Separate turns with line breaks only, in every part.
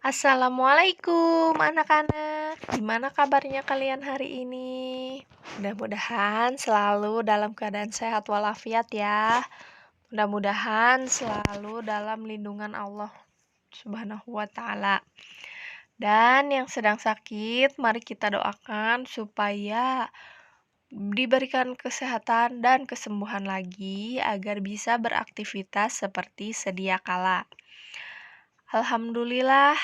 Assalamualaikum anak-anak, gimana kabarnya kalian hari ini? Mudah-mudahan selalu dalam keadaan sehat walafiat ya. Mudah-mudahan selalu dalam lindungan Allah Subhanahu wa Ta'ala. Dan yang sedang sakit, mari kita doakan supaya diberikan kesehatan dan kesembuhan lagi agar bisa beraktivitas seperti sedia kala. Alhamdulillah,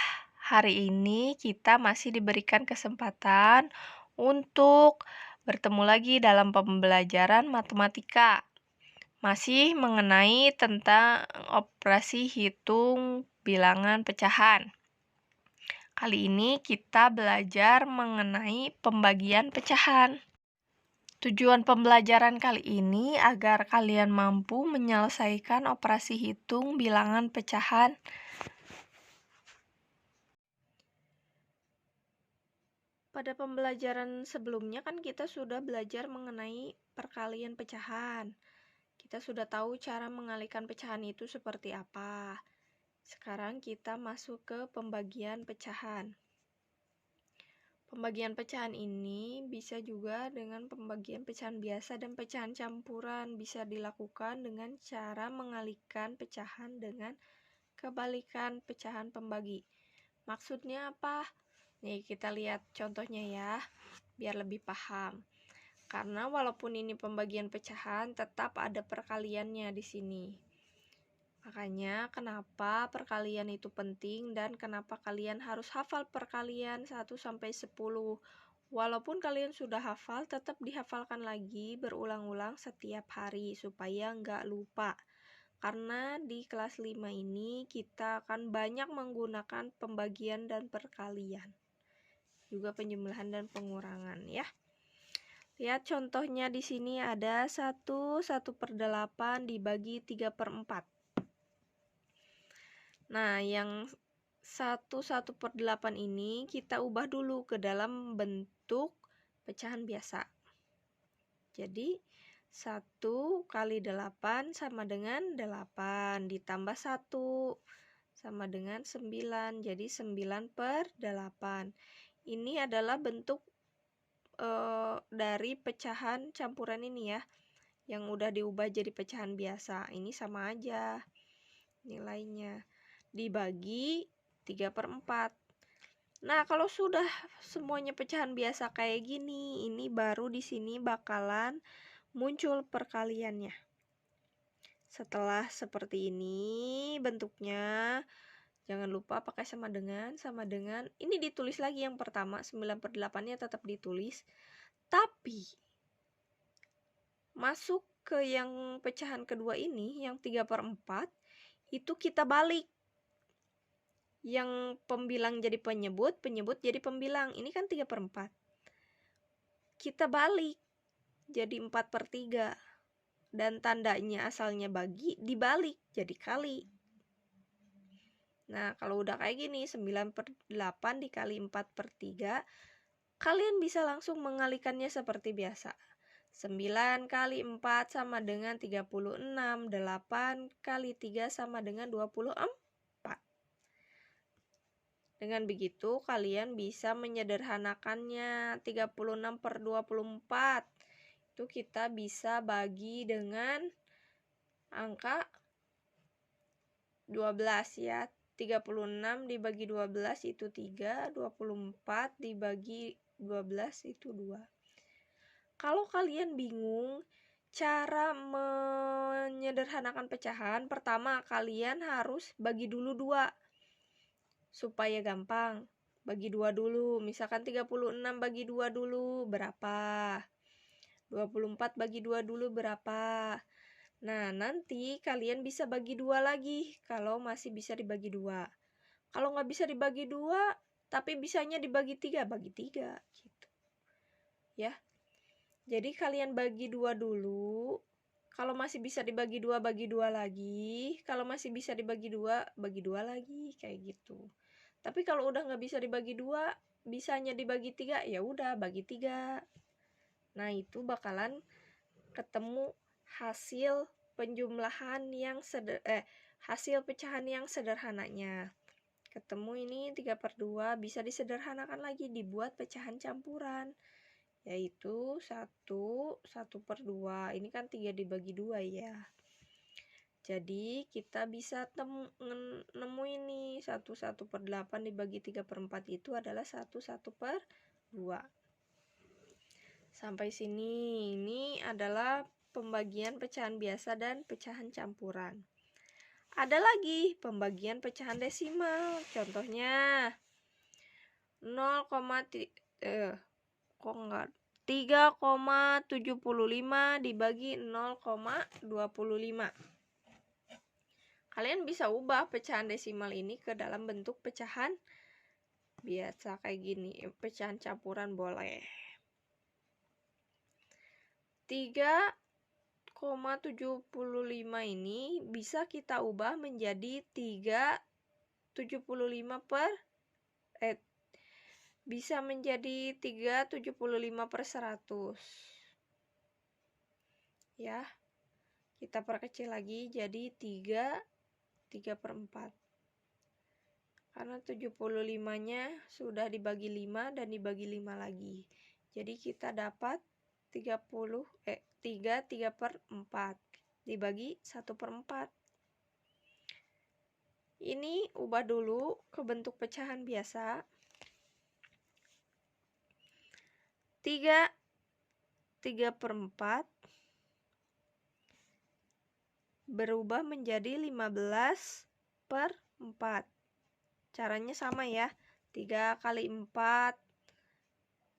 hari ini kita masih diberikan kesempatan untuk bertemu lagi dalam pembelajaran matematika. Masih mengenai tentang operasi hitung bilangan pecahan. Kali ini kita belajar mengenai pembagian pecahan. Tujuan pembelajaran kali ini agar kalian mampu menyelesaikan operasi hitung bilangan pecahan. Pada pembelajaran sebelumnya kan kita sudah belajar mengenai perkalian pecahan. Kita sudah tahu cara mengalikan pecahan itu seperti apa. Sekarang kita masuk ke pembagian pecahan. Pembagian pecahan ini bisa juga dengan pembagian pecahan biasa dan pecahan campuran. Bisa dilakukan dengan cara mengalihkan pecahan dengan kebalikan pecahan pembagi. Maksudnya apa? Nih, kita lihat contohnya ya, biar lebih paham. Karena walaupun ini pembagian pecahan, tetap ada perkaliannya di sini. Makanya kenapa perkalian itu penting dan kenapa kalian harus hafal perkalian 1 sampai 10. Walaupun kalian sudah hafal, tetap dihafalkan lagi berulang-ulang setiap hari supaya nggak lupa. Karena di kelas 5 ini kita akan banyak menggunakan pembagian dan perkalian. Juga penjumlahan dan pengurangan ya. Lihat contohnya di sini ada 1/8 dibagi 3/4. Nah, yang 1/8 ini kita ubah dulu ke dalam bentuk pecahan biasa. Jadi 1 kali 8 sama dengan 8 ditambah 1 sama dengan 9. Jadi 9/8. Ini adalah bentuk dari pecahan campuran ini ya, yang udah diubah jadi pecahan biasa. Ini sama aja nilainya, dibagi 3/4. Nah, kalau sudah semuanya pecahan biasa kayak gini, ini baru di sini bakalan muncul perkaliannya. Setelah seperti ini bentuknya, jangan lupa pakai sama dengan. Ini ditulis lagi yang pertama, 9/8-nya tetap ditulis. Tapi masuk ke yang pecahan kedua ini, yang 3/4, itu kita balik. Yang pembilang jadi penyebut jadi pembilang. Ini kan 3/4. Kita balik jadi 4/3. Dan tandanya asalnya bagi, dibalik jadi kali. Nah, kalau udah kayak gini, 9/8 dikali 4/3, kalian bisa langsung mengalikannya seperti biasa. 9 kali 4 sama dengan 36, 8 kali 3 sama dengan 24. Dengan begitu, kalian bisa menyederhanakannya. 36/24 itu kita bisa bagi dengan angka 12 ya. 36 dibagi 12 itu 3, 24 dibagi 12 itu 2. Kalau kalian bingung cara menyederhanakan pecahan, pertama kalian harus bagi dulu 2 supaya gampang. Bagi 2 dulu, misalkan 36 bagi 2 dulu berapa? 24 bagi 2 dulu berapa? Nah, nanti kalian bisa bagi 2 lagi kalau masih bisa dibagi 2. Kalau nggak bisa dibagi 2, tapi bisanya dibagi 3, bagi 3 gitu. Ya. Jadi kalian bagi 2 dulu. Kalau masih bisa dibagi 2, bagi 2 lagi. Kalau masih bisa dibagi 2, bagi 2 lagi, kayak gitu. Tapi kalau udah nggak bisa dibagi 2, bisanya dibagi 3, ya udah bagi 3. Nah, itu bakalan ketemu hasil penjumlahan yang hasil pecahan yang sederhananya. Ketemu ini 3/2, bisa disederhanakan lagi, dibuat pecahan campuran. Yaitu 1/2. Ini kan 3 dibagi 2 ya. Jadi kita bisa nemu ini 1/8 dibagi 3/4 itu adalah 1/2. Sampai sini, ini adalah pembagian pecahan biasa dan pecahan campuran. Ada lagi pembagian pecahan desimal. Contohnya 3,75 dibagi 0,25. Kalian bisa ubah pecahan desimal ini ke dalam bentuk pecahan biasa kayak gini. Pecahan campuran boleh. 3,75 ini bisa kita ubah menjadi bisa menjadi 3/75/100. Ya. Kita perkecil lagi jadi 3/4. Karena 75-nya sudah dibagi 5 dan dibagi 5 lagi. Jadi kita dapat 3/4 dibagi 1/4. Ini ubah dulu ke bentuk pecahan biasa. 3/4 berubah menjadi 15/4. Caranya sama ya. 3 kali 4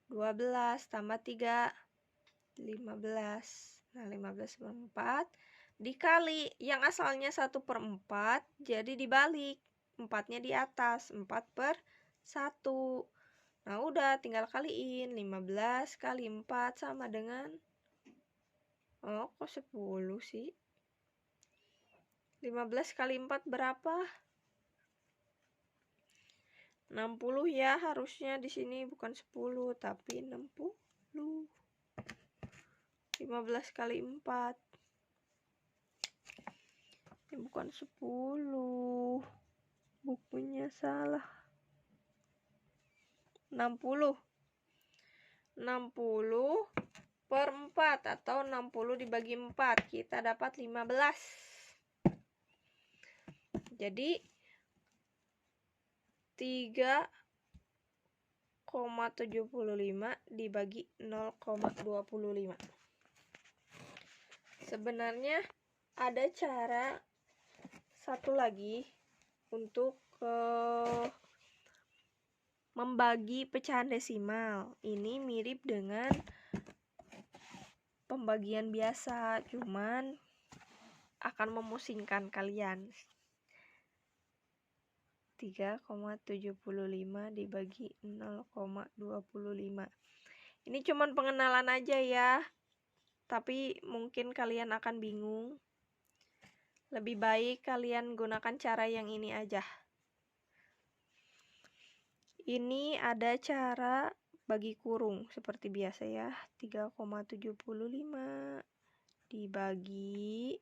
12 tambah 3 15. Nah, 15/4 dikali yang asalnya 1/4 jadi dibalik. 4-nya di atas, 4/1. Nah, udah tinggal kaliin. 15 kali 4 sama dengan kok 10 sih? 15 kali 4 berapa? 60 ya, harusnya di sini bukan 10 tapi 60. 15 kali 4. Ini bukan 10. Bukunya salah. 60. 60/4 atau 60 dibagi 4. Kita dapat 15. Jadi 3,75 dibagi 0,25. Sebenarnya ada cara satu lagi untuk membagi pecahan desimal. Ini mirip dengan pembagian biasa, cuman akan memusingkan kalian. 3,75 dibagi 0,25. Ini cuman pengenalan aja ya. Tapi mungkin kalian akan bingung. Lebih baik kalian gunakan cara yang ini aja. Ini ada cara bagi kurung seperti biasa ya. 3,75 dibagi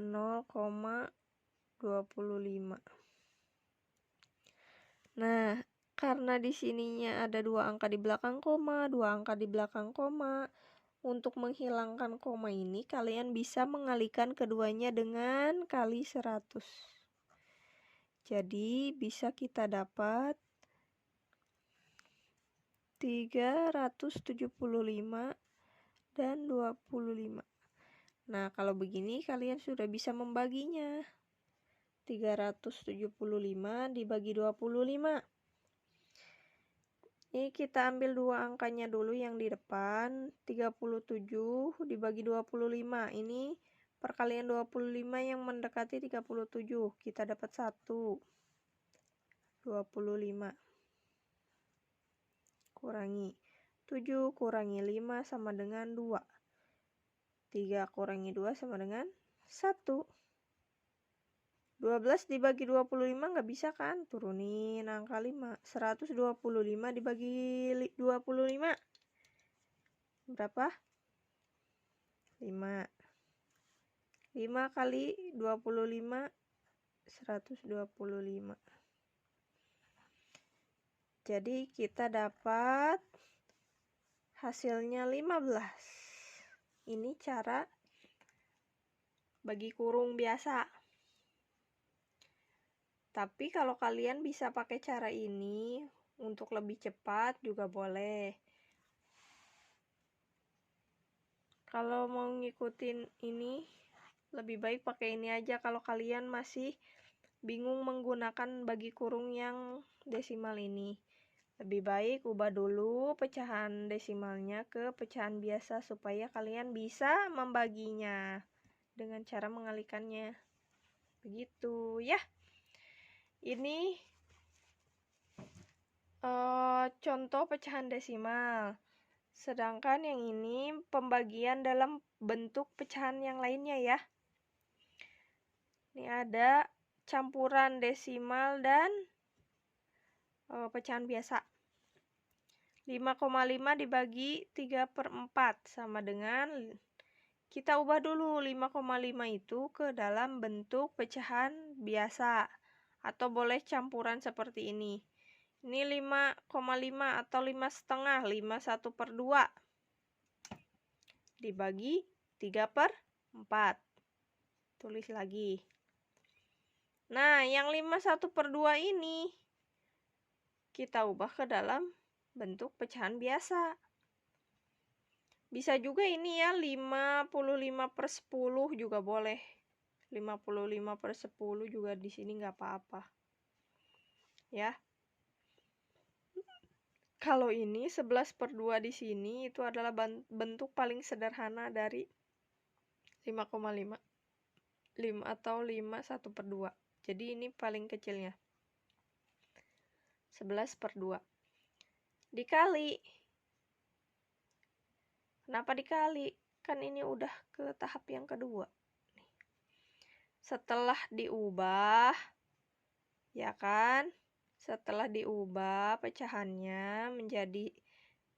0,25. Nah, karena di sininya ada 2 angka di belakang koma, 2 angka di belakang koma. Untuk menghilangkan koma ini, kalian bisa mengalikan keduanya dengan kali 100. Jadi, bisa kita dapat 375 dan 25. Nah, kalau begini kalian sudah bisa membaginya. 375 dibagi 25. Ini kita ambil 2 angkanya dulu yang di depan. 37 dibagi 25. Ini perkalian 25 yang mendekati 37. Kita dapat 1. 25. Kurangi 7 kurangi 5 sama dengan 2. 3 kurangi 2 sama dengan 1. 12 dibagi 25 nggak bisa kan? Turunin angka 5. 125 dibagi 25. Berapa? 5. 5 kali 25 125. Jadi kita dapat hasilnya 15. Ini cara bagi kurung biasa. Tapi kalau kalian bisa pakai cara ini untuk lebih cepat juga boleh. Kalau mau ngikutin ini, lebih baik pakai ini aja kalau kalian masih bingung menggunakan bagi kurung yang desimal ini. Lebih baik ubah dulu pecahan desimalnya ke pecahan biasa supaya kalian bisa membaginya dengan cara mengalihkannya. Begitu ya. Ini contoh pecahan desimal. Sedangkan yang ini pembagian dalam bentuk pecahan yang lainnya ya. Ini ada campuran desimal dan pecahan biasa. 5,5 dibagi 3/4 sama dengan, kita ubah dulu 5,5 itu ke dalam bentuk pecahan biasa atau boleh campuran seperti ini. Ini 5,5 atau 5,5, 5/1/2 dibagi 3/4. Tulis lagi. Nah, yang 5/1/2 ini kita ubah ke dalam bentuk pecahan biasa. Bisa juga ini ya, 55/10 juga boleh. 55/10 juga di sini nggak apa-apa. Ya. Kalau ini 11/2 di sini itu adalah bentuk paling sederhana dari 5,5. 5 atau 5/1/2. Jadi ini paling kecilnya. 11/2. Dikali. Kenapa dikali? Kan ini udah ke tahap yang kedua. Setelah diubah, ya kan? Setelah diubah pecahannya menjadi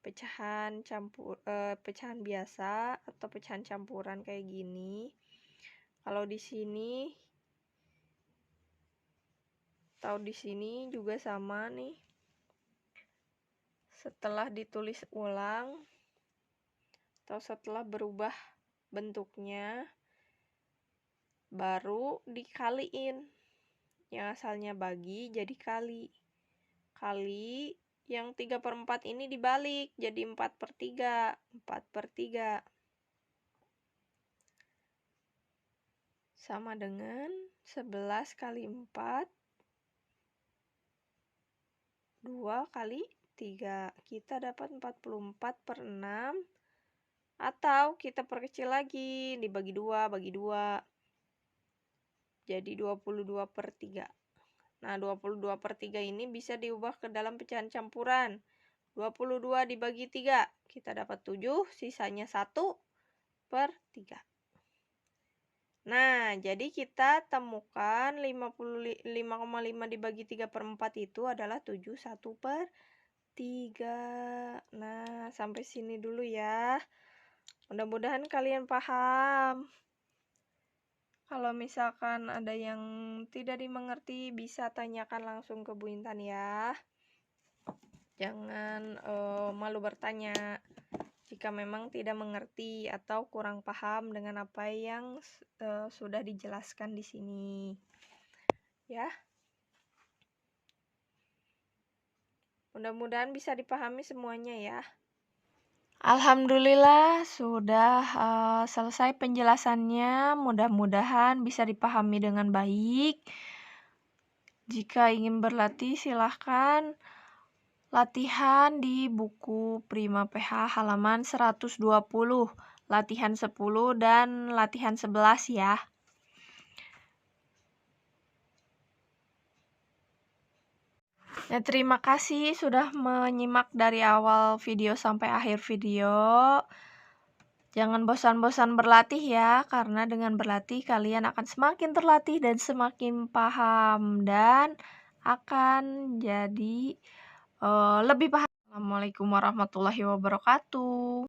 pecahan pecahan biasa atau pecahan campuran kayak gini. Kalau di sini atau di sini juga sama nih. Setelah ditulis ulang atau setelah berubah bentuknya, baru dikaliin. Yang asalnya bagi jadi kali. Kali yang 3/4 ini dibalik jadi 4/3. 4/3 sama dengan 11 kali 4, 2 kali 3. Kita dapat 44/6. Atau kita perkecil lagi, dibagi 2, bagi 2. Jadi 22/3. Nah, 22/3 ini bisa diubah ke dalam pecahan campuran. 22 dibagi 3, kita dapat 7, sisanya 1/3. Nah, jadi kita temukan 5,5 dibagi 3/4 itu adalah 7 1/3. Nah, sampai sini dulu ya. Mudah-mudahan kalian paham. Kalau misalkan ada yang tidak dimengerti, bisa tanyakan langsung ke Bu Intan ya. Jangan malu bertanya jika memang tidak mengerti atau kurang paham dengan apa yang sudah dijelaskan di sini. Ya. Mudah-mudahan bisa dipahami semuanya ya. Alhamdulillah sudah selesai penjelasannya. Mudah-mudahan bisa dipahami dengan baik. Jika ingin berlatih silahkan latihan di buku Prima PH halaman 120, latihan 10 dan latihan 11 ya. Ya, terima kasih sudah menyimak dari awal video sampai akhir video. Jangan bosan-bosan berlatih ya, karena dengan berlatih kalian akan semakin terlatih dan semakin paham dan akan jadi lebih paham. Assalamualaikum warahmatullahi wabarakatuh.